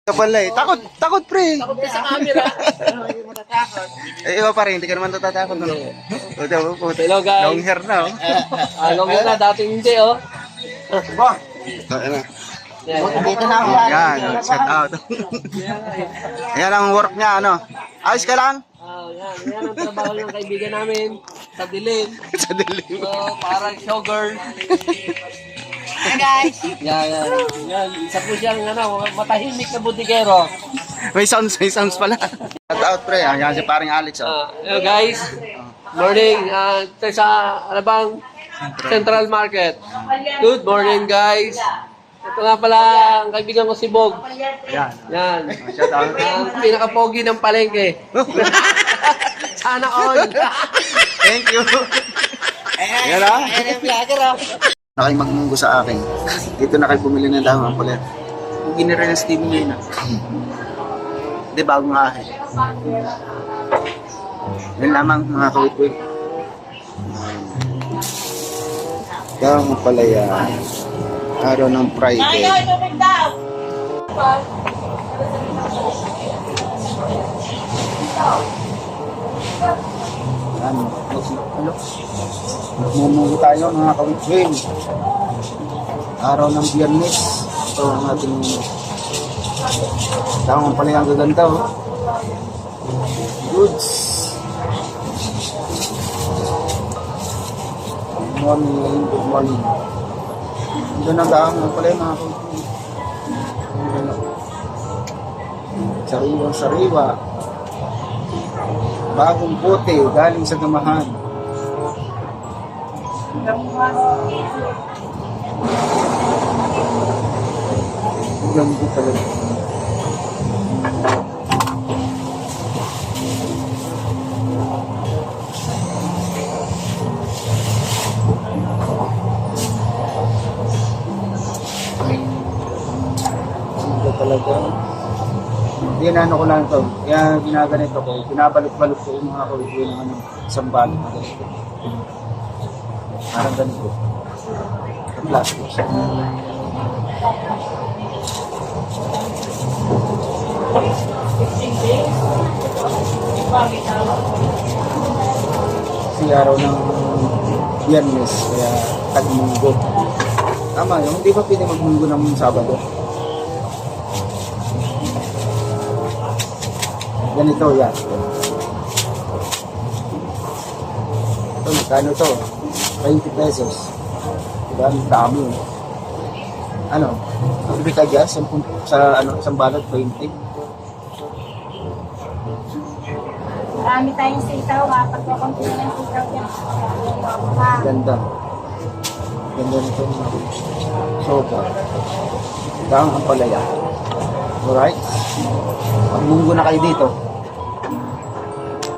Kapal eh. Takot, takot pre. Takot ka sa camera. Hindi mo tatakot. Eh, iba pa rin, hindi ka naman tatatakot. No? Hello, guys. Long hair na, oh. Long hair na, dating hindi, oh. Ba? Ayan na. Dito na ako. Yan, shout out. Ayan ang work niya, ano. Ayos ka lang? Yan ang trabaho ng kaibigan namin. Sa dilim. Sa dilim. So, parang showgirl. Hey guys! Yan. Isa po siyang matahimik na budigero. May sounds pala. Shout out pre, ayan si paring Alex, oh. Hello guys. Morning. Ito sa Alabang Central Market. Good morning guys. Ito nga pala ang kaibigan ko si Bog. Ayan. Yan. Shout out. Ang pinaka-pogi ng palengke. Sana all. Thank you. Ayan ah. Ayan yung vlogger oh. Na kayo magmunggo sa akin. Dito na kayo bumili ng dahon ng pulet. Kung ginira ng Steve ngayon, hindi, bagong akin. Yan lamang mga kawit-wit. Dahon ng palaya. Araw ng Friday. Ano? Magmumunggo tayo mga kawit-wit. Araw ng Biyernes. Ito ang ating dahon ng palaya ang gaganda, oh. Goods. Good morning. Ito na dahon ng palaya mga kawit-wit. Sariwa. Bagong bote galing sa gamahan. Ganda talaga. Ganda talaga. Yan ano ko lang ito. Kaya ginaganito ko. Pinabalot-balot ko yung mga kawit-wit ng isang balot na ganito. Parang ganito. Ang plastic siya. Kasi araw ng Biyernes, kaya tag-munggo. Tama yun, hindi ba pwede mag-munggo ng Sabado? Ganito yan. Ito, magkano ito? 20 pesos. Diba? Ang dami. Ano? Ibig ka dyan? Sa isang balot, 20. Marami tayong sitaw ha. Pagkakunti na ng sitaw yan. Ganda. Ganda nito. Soba. Dahon ang palaya. Alright? Magmunggo na kayo dito.